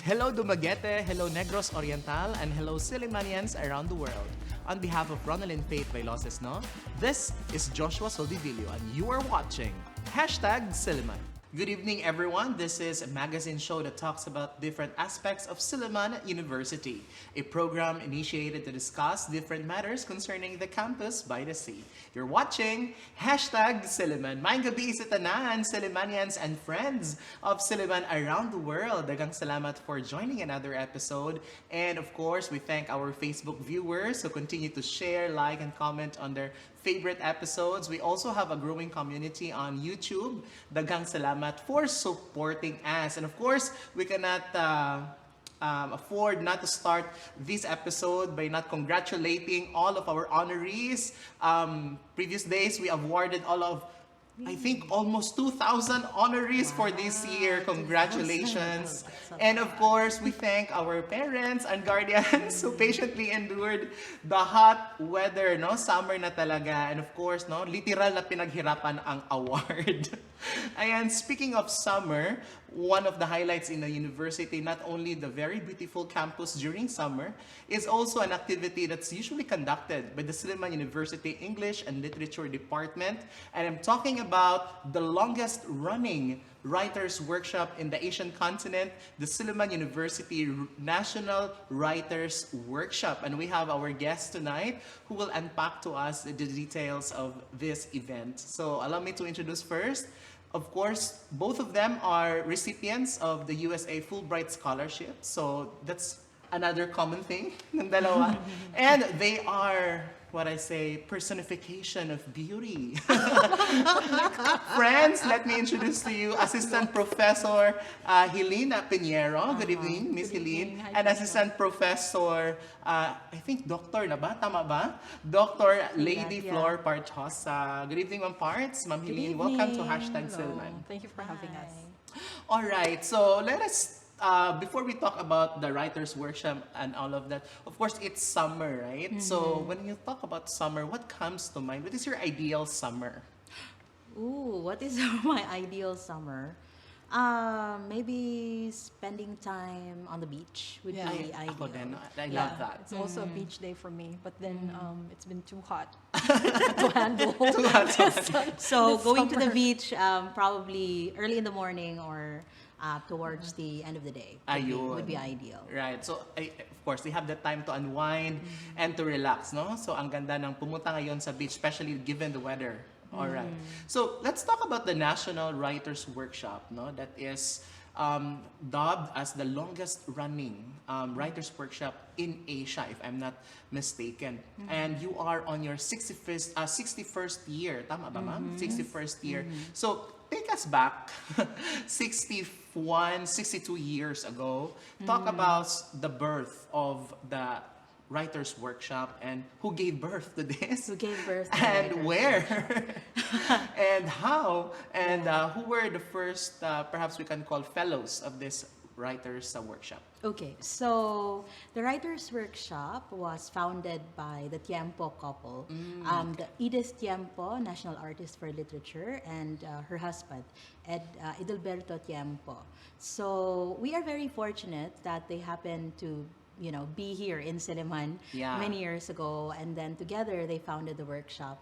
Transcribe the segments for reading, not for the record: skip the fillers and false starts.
Hello Dumaguete, hello Negros Oriental, and hello Sillimanians around the world. On behalf of Ronelyn Vailoces-Not, this is Joshua Soldivillo and you are watching #Silliman. Good evening, everyone. This is a magazine show that talks about different aspects of Silliman University, a program initiated to discuss different matters concerning the campus by the sea. You're watching #Silliman. Maayong gabi sa tanan, Sillimanians and friends of Silliman around the world. Daghang salamat for joining another episode. And of course, we thank our Facebook viewers who continue to share, like, and comment on their favorite episodes. We also have a growing community on YouTube. Daghang salamat for supporting us. And of course, we cannot afford not to start this episode by not congratulating all of our honorees. Previous days, we awarded all of I think almost 2,000 honorees for this year. Congratulations. And of course, we thank our parents and guardians who patiently endured the hot weather, no? Summer na talaga. And of course, no, literal na pinaghirapan ang award. And speaking of summer, one of the highlights in the university, not only the very beautiful campus during summer, is also an activity that's usually conducted by the Silliman University English and Literature Department. And I'm talking about the longest running writers workshop in the Asian continent, the Silliman University National Writers Workshop. And we have our guest tonight who will unpack to us the details of this event. So allow me to introduce first. Of course, both of them are recipients of the USA Fulbright Scholarship. So that's another common thing ng dalawa. And they are, what I say, personification of beauty. Friends, let me introduce to you Assistant Professor Hellene Piñero. Good evening, Miss Hellene. And Assistant Professor, I think Doctor na ba? Tama ba? Dr. Lady Flor Partosa. Good evening, Ma'am Parts. Ma'am Hellene, welcome to #Silliman. Thank you for having us. All right, so let us before we talk about the writers workshop and all of that, of course it's summer, right? So when you talk about summer, what comes to mind? What is your ideal summer? Ooh, what is my ideal summer? Maybe spending time on the beach would Yeah. be Ako ideal. din, I love that. It's also a beach day for me, but then it's been too hot to handle. So This going to the summer. beach probably early in the morning or towards the end of the day would be ideal. Right. So, of course, they have the time to unwind and to relax, no? So, ang ganda ng pumunta ngayon sa beach, especially given the weather. All right. So, let's talk about the National Writers Workshop, no? That is dubbed as the longest running writers workshop in Asia, if I'm not mistaken. And you are on your 61st year. Tama ba, ma'am? 61st year. So, take us back 61, 62 years ago. Talk about the birth of the writers workshop and who gave birth to this. Who gave birth to the and Writers' where and how and who were the first perhaps we can call fellows of this writers workshop. Okay, so the Writers' Workshop was founded by the Tiempo couple, the Edith Tiempo, National Artist for Literature, and her husband, Edilberto Tiempo. So we are very fortunate that they happen to be here in Silliman many years ago, and then together they founded the workshop.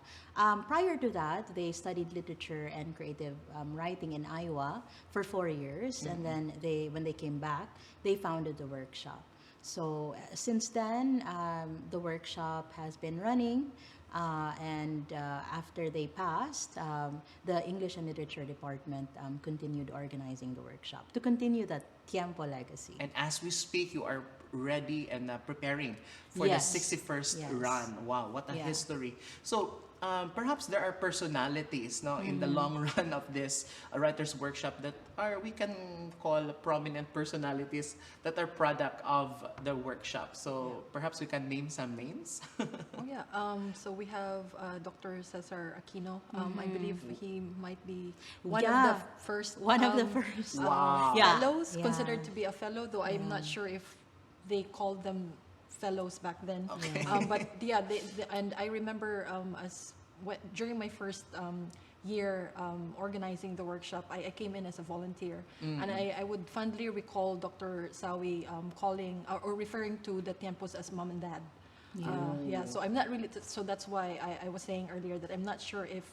Prior to that, they studied literature and creative writing in Iowa for 4 years, and then when they came back, they founded the workshop. So since then, the workshop has been running, and after they passed, the English and Literature Department continued organizing the workshop to continue that Tiempo legacy. And as we speak, you are ready and preparing for Yes. the 61st Yes. run. Wow, what a Yeah. history. So perhaps there are personalities in the long run of this writers workshop that we can call prominent personalities that are product of the workshop. So perhaps we can name some names. Oh yeah. So we have Dr. Cesar Aquino. I believe he might be one of Yeah. the first. One of the first. Wow. Yeah. Fellows Yeah. considered to be a fellow, though I'm not sure if they called them fellows back then. Okay. But yeah, and I remember during my first year organizing the workshop, I came in as a volunteer. And I would fondly recall Dr. Sawi calling or referring to the tiempos as mom and dad. Yeah, so I'm not really, so that's why I was saying earlier that I'm not sure if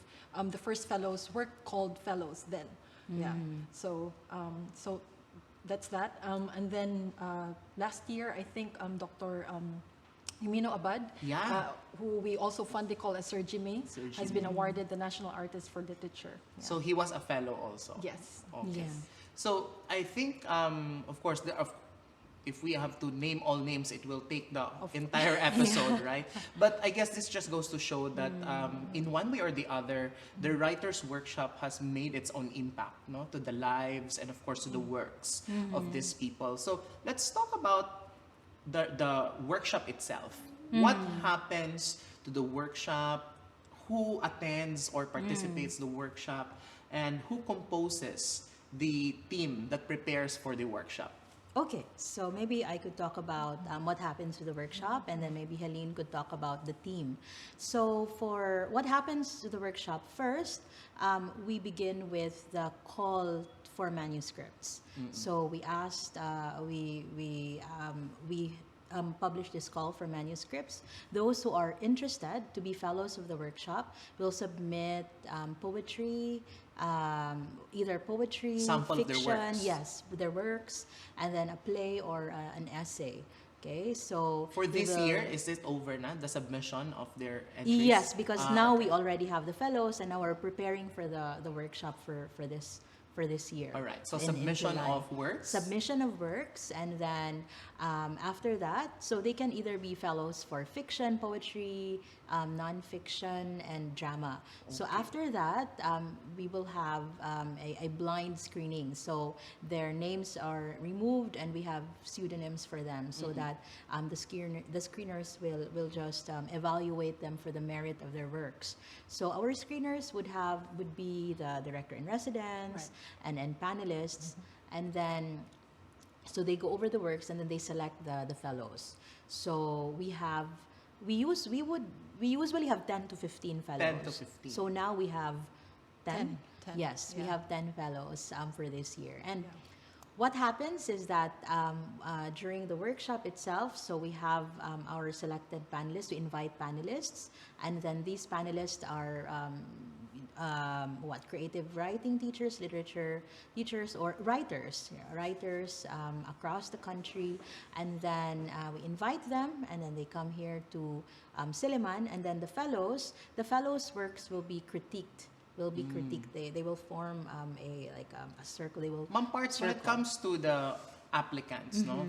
the first fellows were called fellows then. Yeah, so that's that. And then last year, I think Dr. Jimeno Abad, who we also fondly call as Sir Jimmy, has been awarded the National Artist for Literature. Yeah. So he was a fellow also? Yes. Okay. Yeah. So I think, of course, if we have to name all names, it will take the entire episode, right? But I guess this just goes to show that in one way or the other, the Writers' Workshop has made its own impact, no, to the lives and of course to the works of these people. So let's talk about the workshop itself. What happens to the workshop? Who attends or participates the workshop? And who composes the team that prepares for the workshop? Okay, so maybe I could talk about what happens to the workshop, and then maybe Hellene could talk about the team. So for what happens to the workshop, first, we begin with the call for manuscripts. So we asked, we publish this call for manuscripts. Those who are interested to be fellows of the workshop will submit poetry, either poetry, sample fiction, of their works. yes, their works, and then a play or an essay. Okay, so for this year, is it over na, the submission of their entries? Yes, because now we already have the fellows, and now we're preparing for the workshop for this year. All right, so in submission July. of works? Submission of works, and then after that, so they can either be fellows for fiction, poetry, non-fiction, and drama. So after that, we will have a blind screening. So their names are removed, and we have pseudonyms for them, so that the screeners will just evaluate them for the merit of their works. So our screeners would be the director in residence, and panelists, and then so they go over the works, and then they select the fellows. So we usually have 10 to 15 fellows. 10 to 15. So now we have 10. 10. Yes, we Yeah. have 10 fellows for this year. And what happens is that during the workshop itself, so we have our selected panelists, we invite panelists, and then these panelists are creative writing teachers, literature teachers, or writers across the country, and then we invite them, and then they come here to Silliman, and then the fellows works will be critiqued. They will form a circle. They will. Ma'am Parts, when it comes to the applicants, no,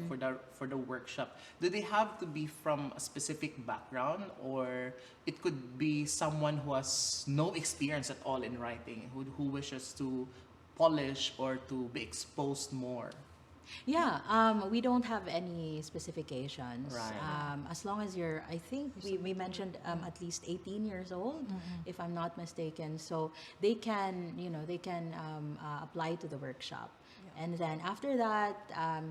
for the workshop, do they have to be from a specific background, or it could be someone who has no experience at all in writing, who wishes to polish or to be exposed more? Yeah, we don't have any specifications. Right. As long as you're, I think we mentioned at least 18 years old, if I'm not mistaken. So they can apply to the workshop. And then after that,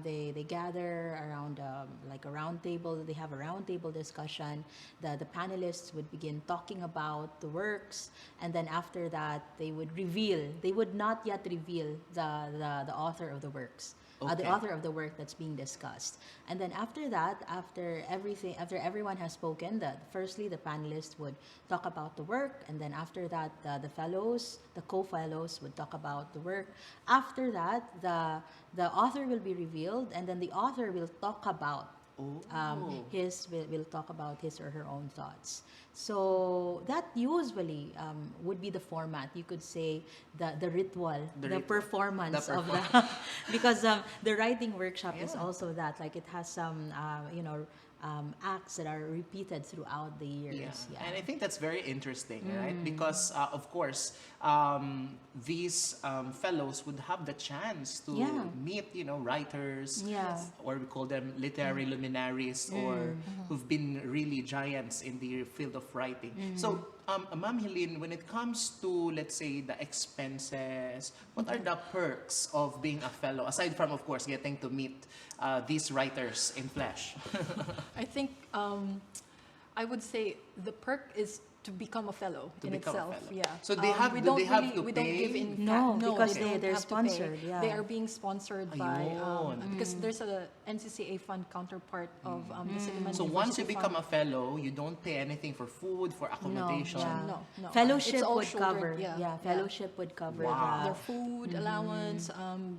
they gather around like a round table. They have a round table discussion. The panelists would begin talking about the works, and then after that, they would reveal. They would not yet reveal the author of the works. The author of the work that's being discussed. And then after that, after everyone has spoken, firstly the panelists would talk about the work, and then after that the co-fellows would talk about the work. After that, the author will be revealed, and then the author will talk about will talk about his or her own thoughts. So that usually would be the format. You could say the ritual, the performance of the because the writing workshop is also that, like, it has some acts that are repeated throughout the years. Yeah. And I think that's very interesting, right? Because of course, these fellows would have the chance to meet, writers, or we call them literary luminaries, or who've been really giants in the field of writing. So, Ma'am Hellene, when it comes to, let's say, the expenses, what are the perks of being a fellow, aside from, of course, getting to meet these writers in flesh? I think I would say the perk is to become a fellow To in become a itself. fellow. Yeah. So they have- we do don't they have really, to we don't give pay? in No, no, because they don't they're have to pay. sponsored, yeah. They are being sponsored by Ayun. because there's a NCCA fund counterpart of the Silliman So once you University become Fund. a fellow, you don't pay anything for food, for accommodation. yeah. No. Fellowship It's all would cover. shouldered, yeah. Yeah, fellowship would cover Wow. Their food allowance,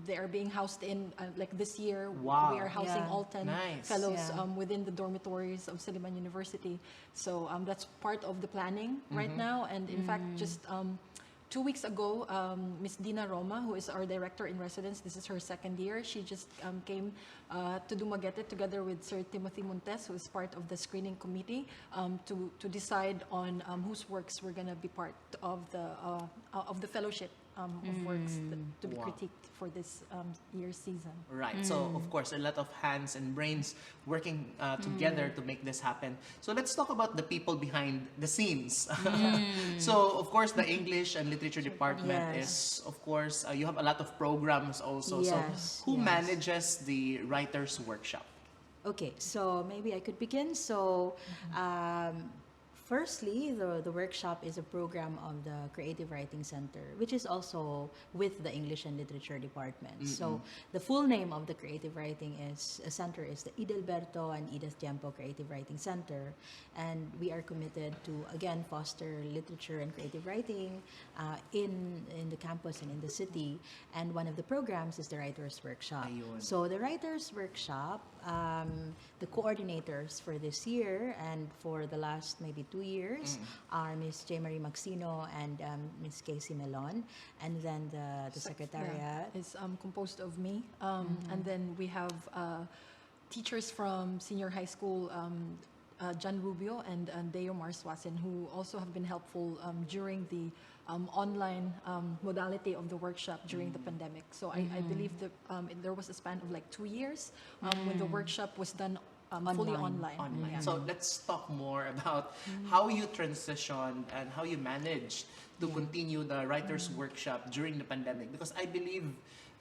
they are being housed in, like this year, Wow. we are housing Yeah. all 10 Nice. fellows Yeah. within the dormitories of Silliman University. So that's part of the planning right now. And in fact, just 2 weeks ago, Miss Dina Roma, who is our director in residence, this is her second year, she just came to Dumaguete together with Sir Timothy Montes, who is part of the screening committee, to decide on whose works were going to be part of the fellowship of works to be Wow. critiqued for this year's season. Right. So of course, a lot of hands and brains working together to make this happen. So let's talk about the people behind the scenes. So of course, the English and Literature department Yes. is, of course, you have a lot of programs also. Yes, So who yes. manages the writers' workshop? Okay, so maybe I could begin. So, firstly, the workshop is a program of the Creative Writing Center, which is also with the English and Literature department. So, the full name of the Creative Writing Center is the Idilberto and Edith Tiempo Creative Writing Center, and we are committed to again foster literature and creative writing in the campus and in the city. And one of the programs is the Writers' Workshop. Ayun. So the Writers' Workshop, the coordinators for this year and for the last maybe 2 years are Miss J. Marie Maxino and Miss Casey Melon, and then the secretariat. Is composed of me, and then we have teachers from senior high school, John Rubio and Deo Marswasin, who also have been helpful during the online modality of the workshop during the pandemic. So I believe that there was a span of like 2 years when the workshop was done fully online. Online. Yeah. So let's talk more about how you transitioned and how you managed to continue the writers' workshop during the pandemic. Because I believe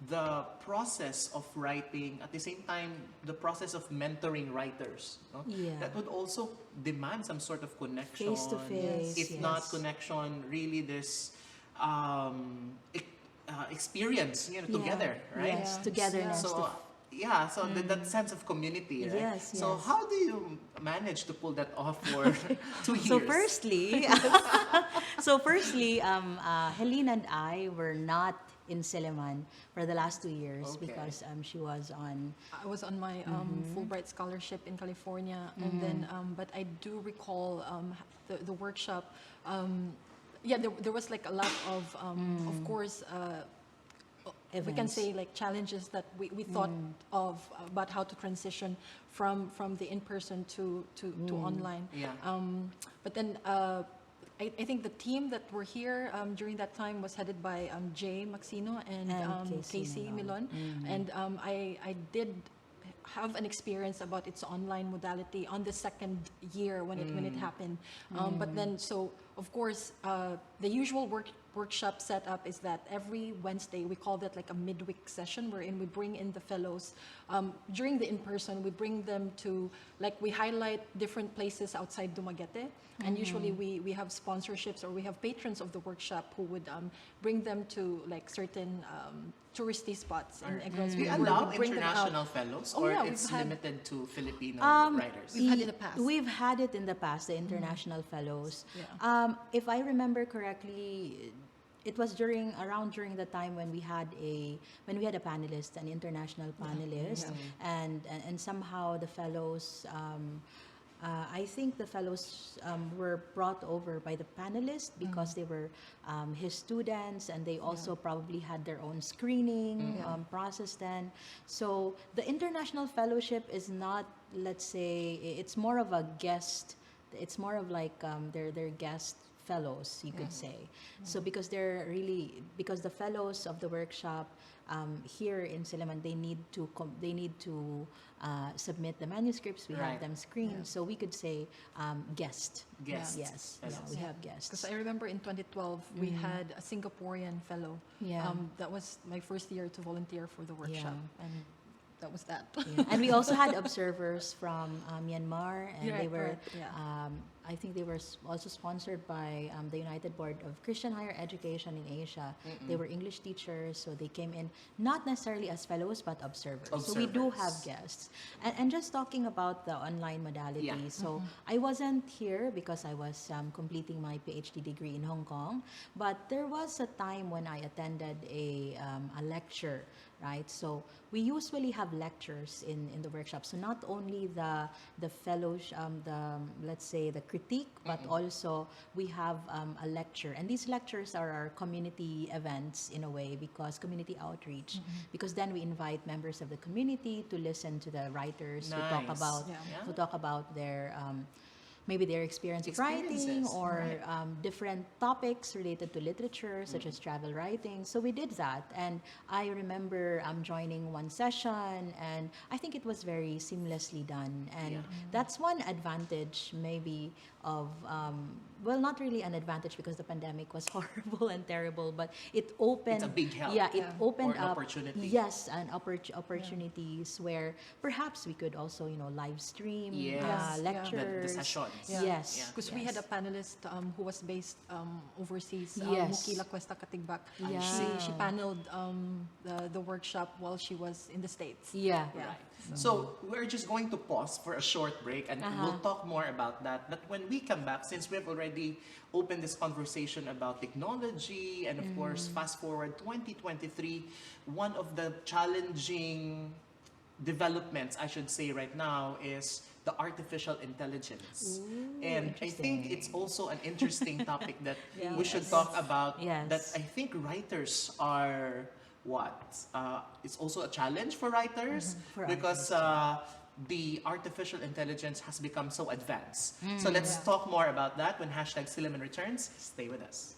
the process of writing, at the same time, the process of mentoring writers, no? Yeah. That would also demand some sort of connection. Face-to-face, If not yes. connection, really this experience, Yeah. together, right? Yes, togetherness. So, so that sense of community, right? Yes, So yes. how do you manage to pull that off for 2 years? So firstly, Hellene and I were not in Silliman for the last 2 years Okay. because she was on. I was on my Fulbright scholarship in California, and then but I do recall the workshop. There was like a lot of course. We can Events. say like challenges that we thought of about how to transition from the in-person to online. Yeah. But then I think the team that were here during that time was headed by Jay Maxino and Casey Casey Milon. Milon. And I did have an experience about its online modality on the second year when it happened. But then, so of course, the usual workshop setup is that every Wednesday we call that like a midweek session wherein we bring in the fellows. During the in-person, we bring them to, like, we highlight different places outside Dumaguete, and usually we have sponsorships or we have patrons of the workshop who would bring them to like certain touristy spots in Negros. Do you where allow we bring them out. international fellows, Oh, or yeah, it's we've had- limited to Filipino writers? We've had in the past. We've had it in the past, the international fellows. Yeah. If I remember correctly, it was during the time when we had a panelist, an international panelist, and somehow the fellows. I think the fellows were brought over by the panelists because they were his students, and they also probably had their own screening process then. So the international fellowship is not, let's say, it's more of a guest. It's more of like their guest fellows, you could say. So because the fellows of the workshop here in Silliman, they need to submit the manuscripts. We Right. have them screened, so we could say guest. Guests. Yes, Fellows. we have guests. Because I remember in 2012, we had a Singaporean fellow. Yeah. That was my first year to volunteer for the workshop. And that was that. Yeah. And we also had observers from Myanmar, and they Right, were right, yeah. I think they were also sponsored by the United Board of Christian Higher Education in Asia. They were English teachers, so they came in not necessarily as fellows but observers. So we do have guests. And just talking about the online modality, so I wasn't here because I was completing my PhD degree in Hong Kong, but there was a time when I attended a lecture, right? So we usually have lectures in the workshop. So not only the fellows, let's say the critique, but also we have a lecture. And these lectures are our community events in a way, because community outreach, because then we invite members of the community to listen to the writers who talk about their maybe their experience of writing, or different topics related to literature, such as travel writing. So we did that. And I remember joining one session, and I think it was very seamlessly done. And that's one advantage maybe of, well, not really an advantage because the pandemic was horrible and terrible, but it opened... It's a big help. Yeah, it opened an up... opportunity. Yes, and opportunities where perhaps we could also, live stream lectures. The sessions. Yes. Because we had a panelist who was based overseas, Yes. Muki La Cuesta Katigbak. Yeah. She paneled the workshop while she was in the States. Yeah. Right. So we're just going to pause for a short break, and we'll talk more about that. But when we come back, since we've already opened this conversation about technology, and of course, fast forward 2023, one of the challenging developments, I should say right now, is the artificial intelligence. And I think it's also an interesting topic that we should talk about, that I think writers are it's also a challenge for writers, because the artificial intelligence has become so advanced. So let's talk more about that when #Silliman returns. Stay with us.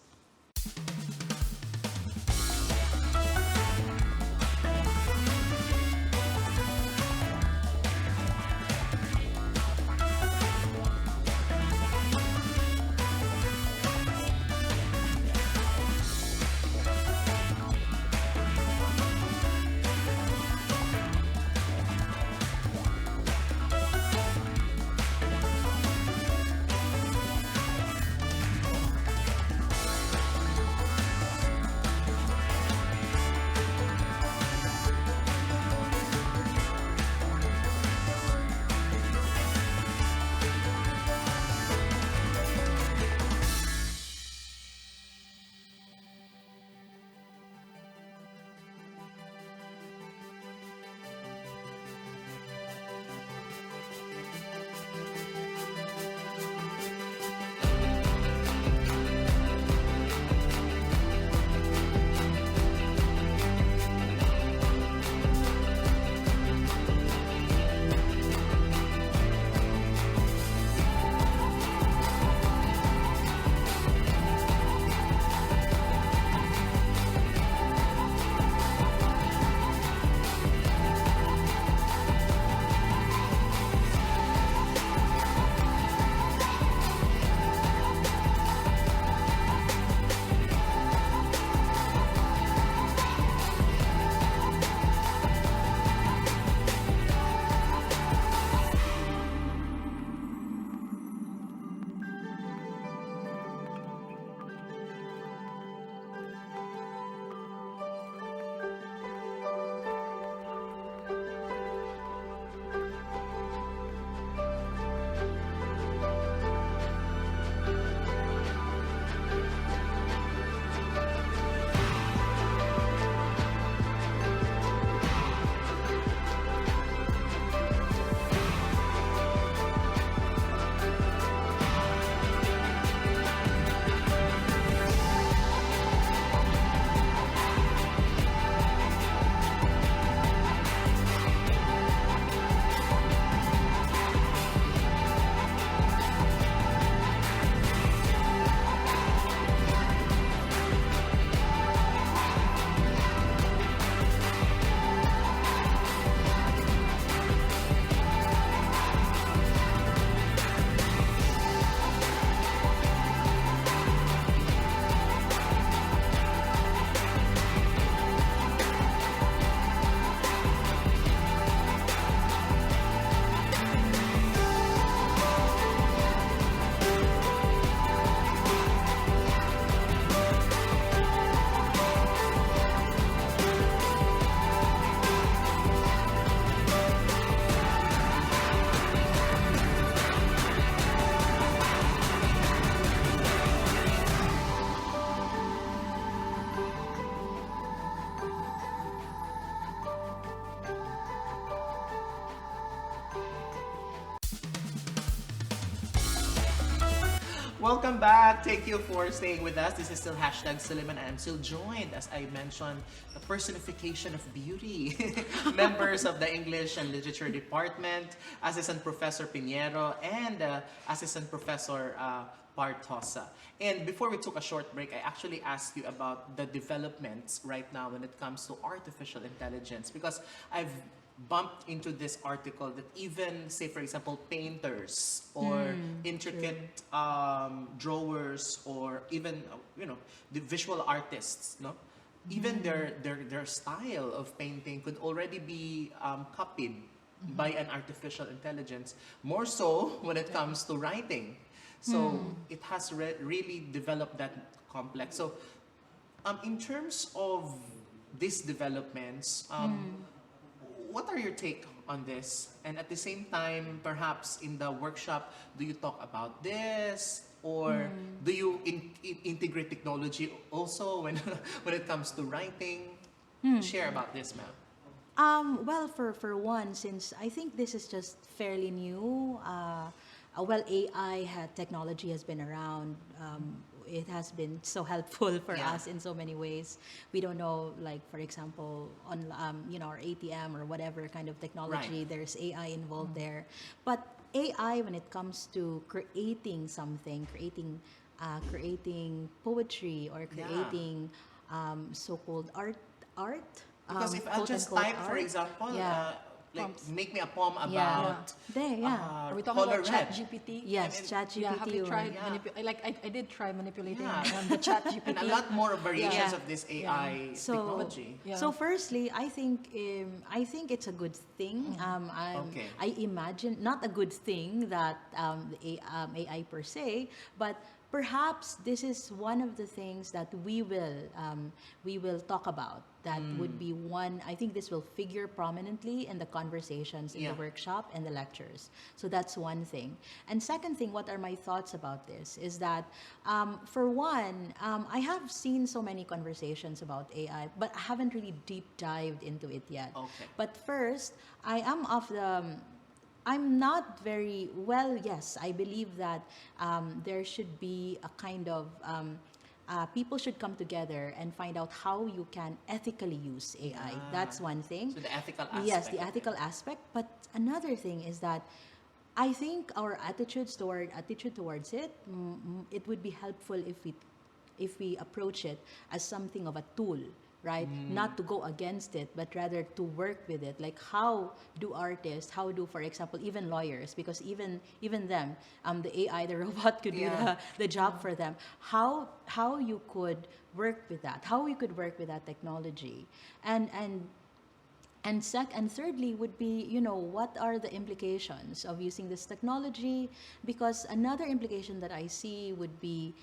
Welcome back. Thank you for staying with us. This is still #Silliman. I'm still joined, as I mentioned, the personification of beauty. Members of the English and Literature Department, Assistant Professor Piñero and Assistant Professor Partosa. And before we took a short break, I actually asked you about the developments right now when it comes to artificial intelligence, because I've bumped into this article that even, say for example, painters or intricate drawers, or even the visual artists, no, even their style of painting could already be copied by an artificial intelligence. More so when it comes to writing. So it has really developed that complex. So in terms of these developments, what are your take on this? And at the same time, perhaps in the workshop, do you talk about this? Or do you integrate technology also when when it comes to writing? Share about this, ma'am. Well, for one, since I think this is just fairly new, well, technology has been around. It has been so helpful for us in so many ways. We don't know, like for example, on our ATM or whatever kind of technology, there's AI involved there. But AI, when it comes to creating something, creating poetry or creating so-called art. Because if I just type, for example, like make me a poem about Are we talking color about red. ChatGPT? Yes, ChatGPT. Yeah, have you tried I did try manipulating the ChatGPT. And a lot more variations of this AI technology. So firstly, I think it's a good thing. I imagine not a good thing that AI per se, but perhaps this is one of the things that we will talk about. That would be one. I think this will figure prominently in the conversations in the workshop and the lectures. So that's one thing. And second thing, what are my thoughts about this? Is that for one, I have seen so many conversations about AI, but I haven't really deep dived into it yet. Okay. But first, I'm not very well. Yes, I believe that there should be a kind of people should come together and find out how you can ethically use AI. That's one thing. So the ethical aspect. Yes, the ethical aspect. But another thing is that I think our attitude towards it, it would be helpful if we approach it as something of a tool. Right? Not to go against it, but rather to work with it. Like how do artists, for example, even lawyers, because even them, the AI, the robot could do the job for them. How you could work with that? How you could work with that technology? And thirdly would be, what are the implications of using this technology? Because another implication that I see would be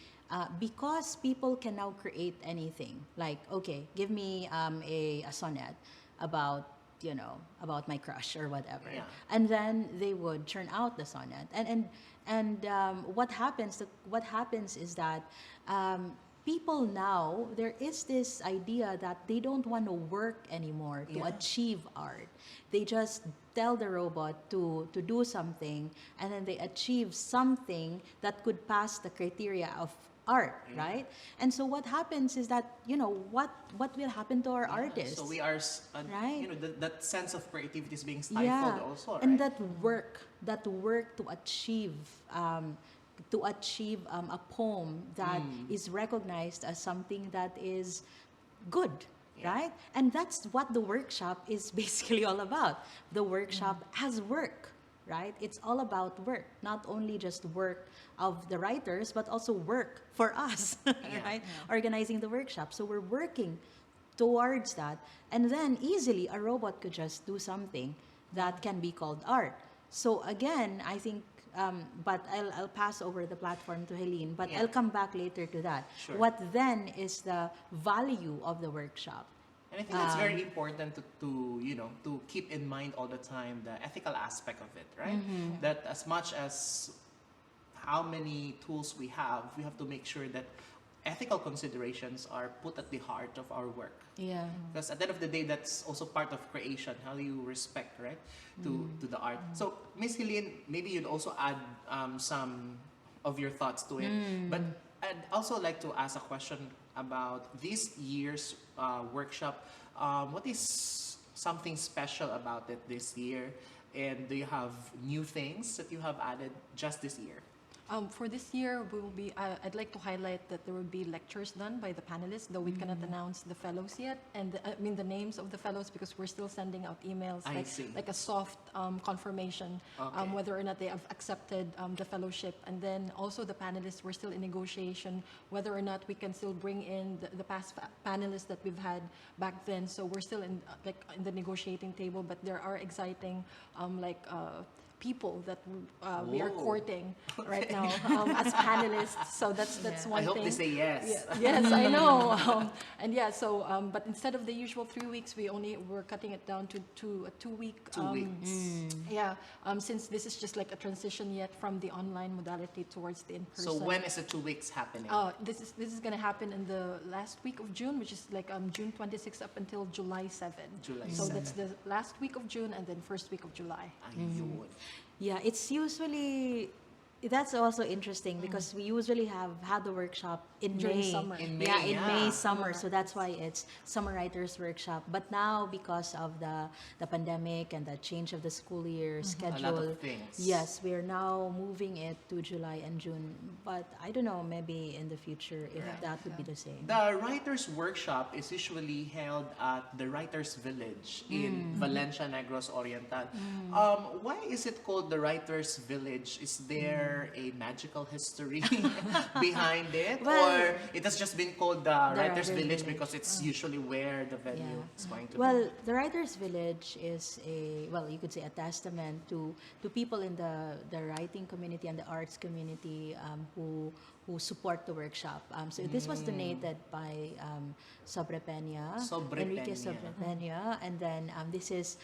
because people can now create anything. Like, okay, give me a sonnet about my crush or whatever, and then they would churn out the sonnet. And what happens is that people now, there is this idea that they don't want to work anymore to achieve art. They just tell the robot to do something, and then they achieve something that could pass the criteria of art, right? And so what happens is that, what will happen to our artists? So we are, right? That sense of creativity is being stifled also, right? And that work to achieve a poem that is recognized as something that is good, right? And that's what the workshop is basically all about. The workshop has work, right? It's all about work, not only just work of the writers, but also work for us, right? Organizing the workshop. So we're working towards that. And then easily a robot could just do something that can be called art. So again, I think, but I'll pass over the platform to Hellene, but I'll come back later to that. Sure. What then is the value of the workshop? And I think that's very important to keep in mind all the time, the ethical aspect of it, right? That as much as how many tools we have to make sure that ethical considerations are put at the heart of our work. Yeah. Because at the end of the day, that's also part of creation, how you respect, right, to the art. So, Miss Hellene, maybe you'd also add some of your thoughts to it. But I'd also like to ask a question about this year's workshop. What is something special about it this year? And do you have new things that you have added just this year? For this year, we will be. I'd like to highlight that there will be lectures done by the panelists, though we cannot announce the fellows yet, and the names of the fellows, because we're still sending out emails, I see. like a soft confirmation Okay. whether or not they have accepted the fellowship, and then also the panelists. We're still in negotiation whether or not we can still bring in the past panelists that we've had back then. So we're still in in the negotiating table, but there are exciting people that we are Whoa. courting right now as panelists. So that's one I hope thing. they say yes. Yes, I know. And yeah, so but instead of the usual 3 weeks, we're cutting it down to a 2-week. 2 weeks. Yeah, since this is just like a transition yet from the online modality towards the in-person. So when is the 2 weeks happening? This is going to happen in the last week of June, which is like June 26th up until July 7. July So 7. that's the last week of June and then first week of July. Ayun. Yeah, it's usually, that's also interesting because we usually have had the workshop in During May. summer. In May, Yeah, in yeah. May, summer. So that's why it's Summer Writers Workshop. But now, because of the pandemic and the change of the school year schedule, A lot of things. yes, we are now moving it to July and June. But I don't know, maybe in the future if Right. that would be the same. The Writers' Workshop is usually held at the Writers' Village in Valencia, Negros Oriental. Why is it called the Writers' Village? Is there a magical history behind it? Well, or it has just been called the Writers' Writers' Village Village. because it's usually where the venue Yeah. is going to Well, be? the Writers' Village is you could say a testament to people in the writing community and the arts community who support the workshop. So this was donated by Sobre Peña, Sobre Enrique Peña. Sobre Peña, and then this is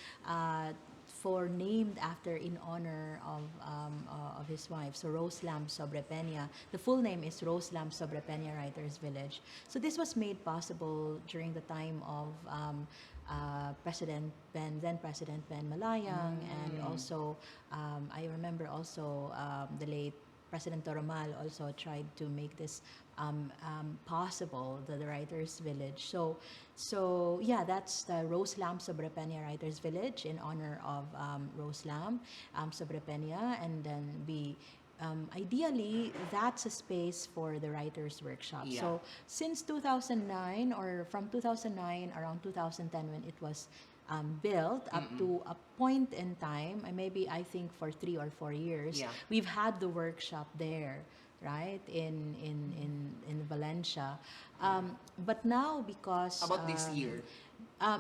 named after, in honor of his wife, so Rose Lam Sobre Peña. The full name is Rose Lam Sobre Peña Writers Village. So this was made possible during the time of then President Ben Malayang, and also I remember also the late President Toromal also tried to make this possible, the Writers' Village. So yeah, that's the Rose Lam Sobre Peña Writers' Village in honor of Rose Lam Sobre Peña, and then ideally, that's a space for the Writers' Workshop. Yeah. So since 2009, or from 2009 around 2010, when it was built up to a point in time, maybe I think for 3 or 4 years, Yeah. we've had the workshop there, right, in Valencia. But now, because How about this year?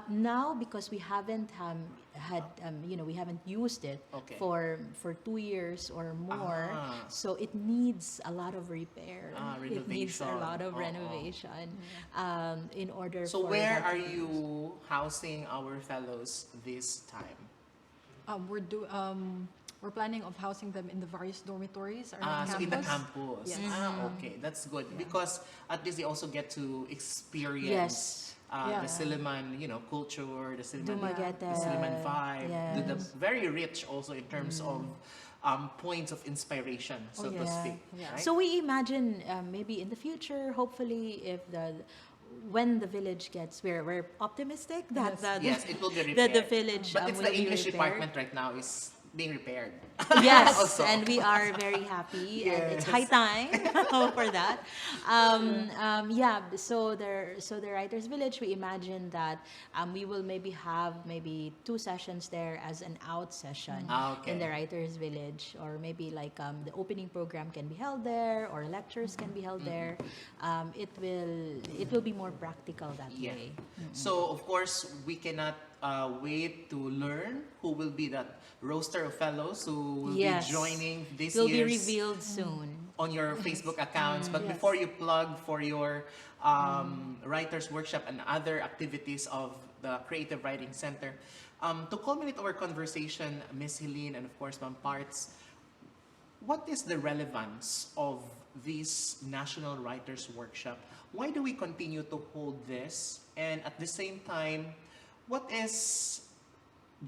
now, because we haven't had we haven't used it Okay. for 2 years or more, so it needs a lot of repair. It needs a renovation. lot of Oo. renovation in order. So for where that are to be used. you housing our fellows this time? We're planning of housing them in the various dormitories around So campus. in the campus. Yes. Okay, that's good because at least they also get to experience Yes. Yeah. the Silliman, culture, the Silliman, Dumaguete. the Silliman vibe, the Yes. very rich also in terms of points of inspiration, so to Yeah. speak. Yeah. Right? So we imagine maybe in the future, hopefully, if when the village gets, we're optimistic that yes, it will be that the repaired. village But it's will the be English repaired. department right now is being repaired. Yes, Also. and we are very happy, and it's high Yes. time for that. So the Writers' Village, we imagine that we will maybe have 2 sessions there as an out session Okay. in the Writers' Village, or maybe like the opening program can be held there, or lectures can be held there. It will be more practical that Yeah. way. So of course we cannot wait to learn who will be that roster of fellows who will Yes. be joining this Will be year's revealed soon. on your Facebook accounts. But Yes. before you plug for your writers workshop and other activities of the Creative Writing Center, to culminate our conversation, Miss Hellene and of course Ma'am Parts, what is the relevance of this National Writers Workshop? Why do we continue to hold this? And at the same time, what is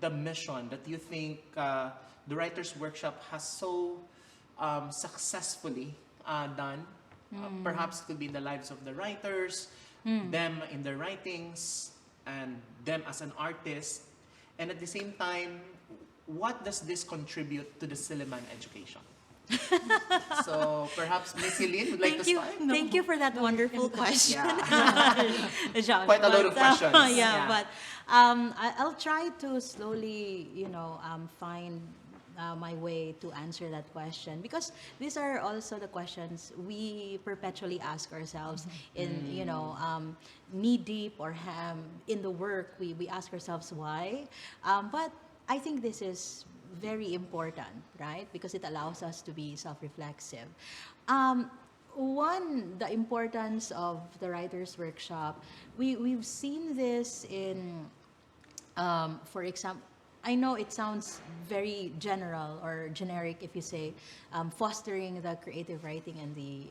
the mission that you think the Writers Workshop has so successfully done. Perhaps it could be in the lives of the writers, them in their writings, and them as an artist. And at the same time, what does this contribute to the Silliman education? So perhaps Miss Helene would like to start? Thank you for that wonderful question. Josh, Quite a load of questions. But I'll try to slowly, find my way to answer that question, because these are also the questions we perpetually ask ourselves in, knee deep or in the work. We ask ourselves why, but I think this is very important, right? Because it allows us to be self-reflexive. The importance of the writers' workshop, we've seen this in, for example, I know it sounds very general or generic if you say fostering the creative writing and the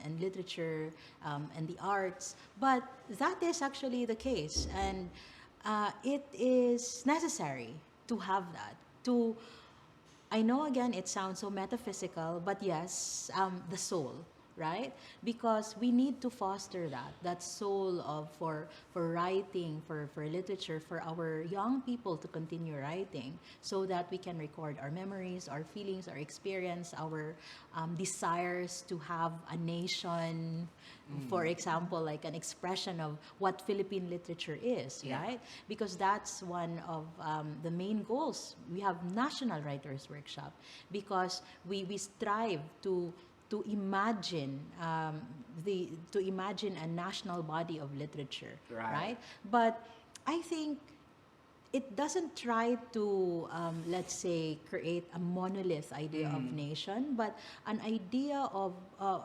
and literature and the arts, but that is actually the case, and it is necessary to have that. I know again it sounds so metaphysical, but yes, the soul, right? Because we need to foster that soul for writing, for literature, for our young people to continue writing, so that we can record our memories, our feelings, our experience, our desires to have a nation, for example, like an expression of what Philippine literature is, right? Because that's one of the main goals. We have National Writers Workshop because we strive to imagine a national body of literature, right? But I think it doesn't try to, let's say, create a monolith idea of nation, but an idea of,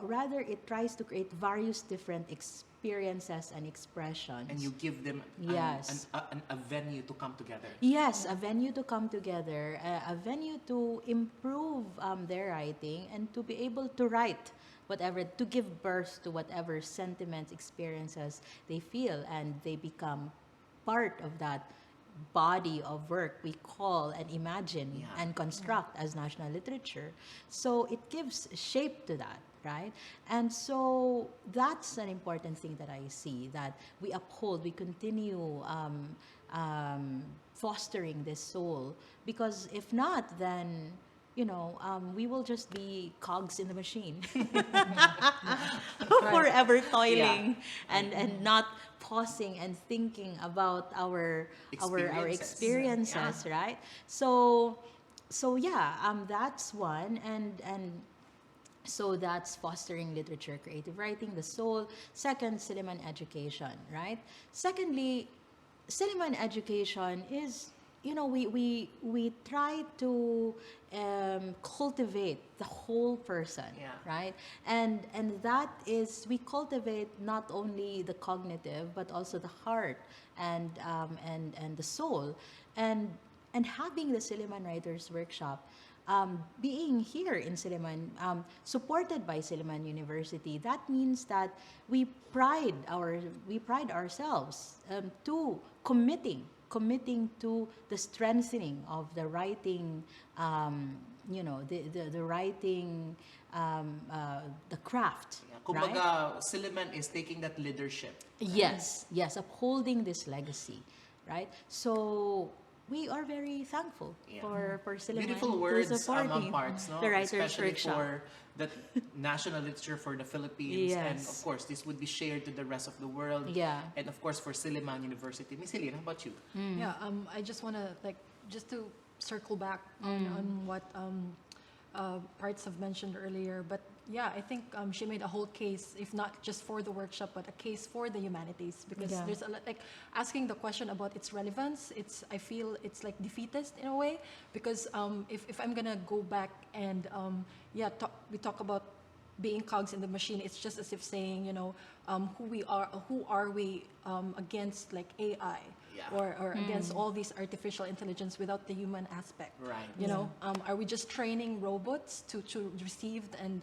rather it tries to create various different experiences and expressions. And you give them a venue to come together. Yes, a venue to come together, a venue to improve their writing and to be able to write whatever, to give birth to whatever sentiments, experiences they feel, and they become part of that body of work we call and imagine and construct as national literature. So it gives shape to that, right? And so that's an important thing that I see, that we uphold, we continue fostering this soul, because if not, then we will just be cogs in the machine, forever toiling and not pausing and thinking about our experiences, right? So that's one, and so that's fostering literature, creative writing, the soul. Second, Silliman education, right? Secondly, Silliman education is, we try to cultivate the whole person, right? And that is, we cultivate not only the cognitive but also the heart and the soul, and having the Silliman Writers Workshop. Being here in Silliman, supported by Silliman University, that means that we pride ourselves to committing to the strengthening of the writing, the writing, the craft. Kumbaga, right? Silliman is taking that leadership. Yes, upholding this legacy, right? So we are very thankful for Silliman. Beautiful words supporting among parts, no? the Writers' Especially Workshop. for the national literature for the Philippines. Yes. And of course, this would be shared to the rest of the world. Yeah. And of course, for Silliman University. Miss Helene, how about you? Yeah, I just want to just to circle back on what Parts have mentioned earlier, but yeah, I think she made a whole case, if not just for the workshop, but a case for the humanities, because there's a lot, asking the question about its relevance. I feel it's like defeatist in a way, because if I'm gonna go back and we talk about being cogs in the machine, it's just as if saying, who are we against like AI or against all these artificial intelligence without the human aspect. Right. Are we just training robots to receive and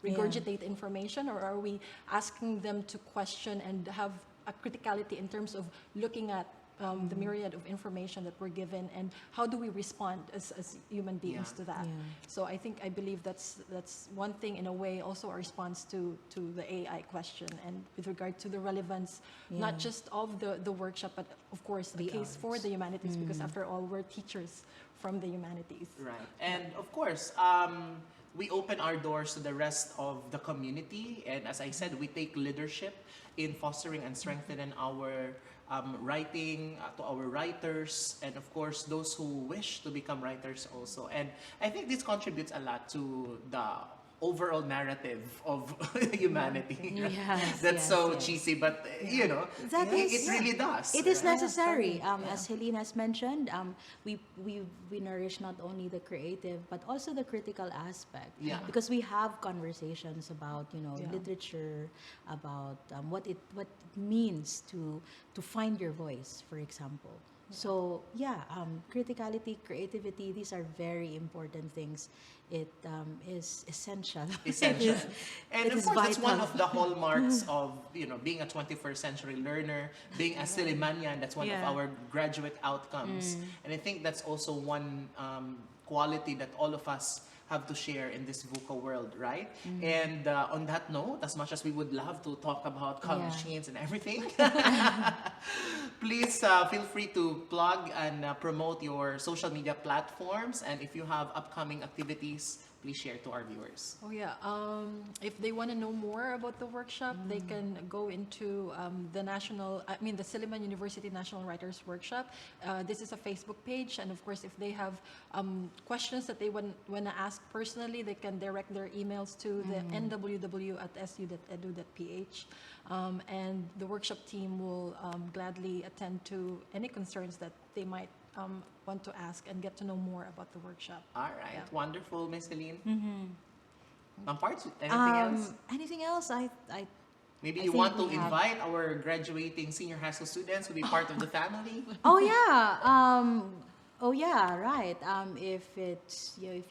regurgitate information, or are we asking them to question and have a criticality in terms of looking at the myriad of information that we're given, and how do we respond as human beings to that. So I believe that's one thing, in a way, also a response to the AI question, and with regard to the relevance, not just of the workshop, but of course the case for the humanities, because after all, we're teachers from the humanities. Right. And of course, we open our doors to the rest of the community. And as I said, we take leadership in fostering and strengthening our writing, to our writers, and of course, those who wish to become writers also. And I think this contributes a lot to the overall narrative of humanity. Yes, That's yes, so yes. cheesy, but you know, it really does. It is right? necessary. As Hellene has mentioned, we nourish not only the creative but also the critical aspect. Yeah. Because we have conversations about literature, about what it means to find your voice, for example. So criticality, creativity, these are very important things. It is essential. Essential. And it of is course, that's one vital. of the hallmarks of being a 21st century learner, being a Sillimanian. That's one of our graduate outcomes. And I think that's also one quality that all of us have to share in this VUCA world, right? And on that note, as much as we would love to talk about machines and everything, please feel free to plug and promote your social media platforms. And if you have upcoming activities, please share to our viewers. Oh yeah. If they want to know more about the workshop, they can go into the Silliman University National Writers Workshop. This is a Facebook page, and of course, if they have questions that they want to ask personally, they can direct their emails to the nww@su.edu.ph, and the workshop team will gladly attend to any concerns that they might want to ask and get to know more about the workshop. All right. Wonderful, Miss Hellene. Parts, anything else? Anything else? Maybe I you think want to we have- invite our graduating senior high school students to be part of the family? Oh yeah. Right. If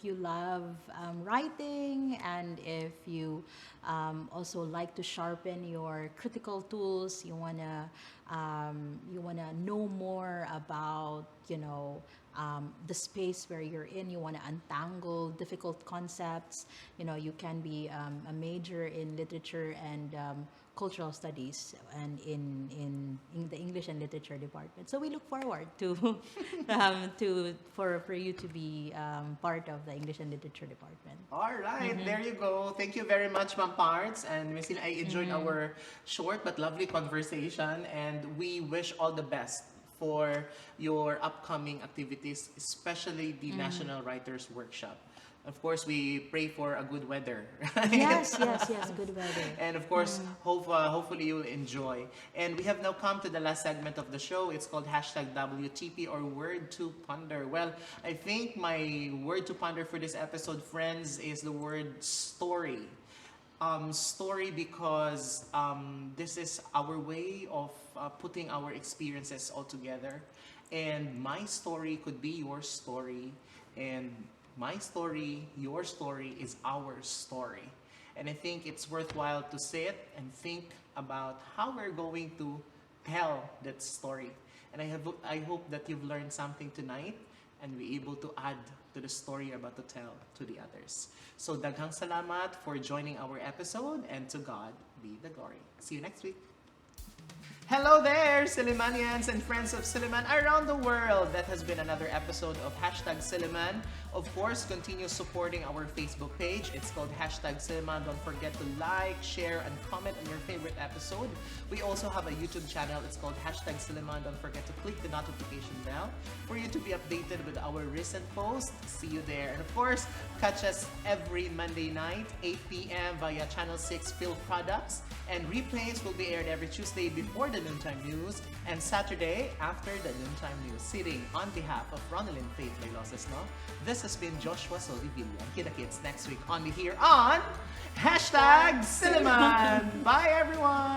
you love writing, and if you also like to sharpen your critical tools, you wanna know more about the space where you're in. You wanna untangle difficult concepts. You can be a major in literature and cultural studies, and in the English and Literature department. So we look forward to for you to be part of the English and Literature department. All right, there you go. Thank you very much, Ma'am Parts. And Miss Hellene, I enjoyed our short but lovely conversation, and we wish all the best for your upcoming activities, especially the National Writers Workshop. Of course, we pray for a good weather. Right? Yes, good weather. And of course, hopefully you'll enjoy. And we have now come to the last segment of the show. It's called #WTP, or Word to Ponder. Well, I think my word to ponder for this episode, friends, is the word story. Story because this is our way of putting our experiences all together. And my story could be your story. And my story, your story is our story. And I think it's worthwhile to sit and think about how we're going to tell that story. And I hope that you've learned something tonight and be able to add to the story you're about to tell to the others. So daghang salamat for joining our episode, and to God be the glory. See you next week. Hello there, Sillimanians and friends of Silliman around the world. That has been another episode of #Silliman. Of course, continue supporting our Facebook page. It's called #Silliman. Don't forget to like, share, and comment on your favorite episode. We also have a YouTube channel. It's called #Silliman. Don't forget to click the notification bell for you to be updated with our recent posts. See you there. And of course, catch us every Monday night, 8 p.m. via Channel 6 Phil Products. And replays will be aired every Tuesday before the noontime news and Saturday after the noontime news. Sitting on behalf of Ronelyn Faith Vailoces-Not, this has been Joshua Soldivillo. And kita-kits next week only here on #Silliman. Bye everyone!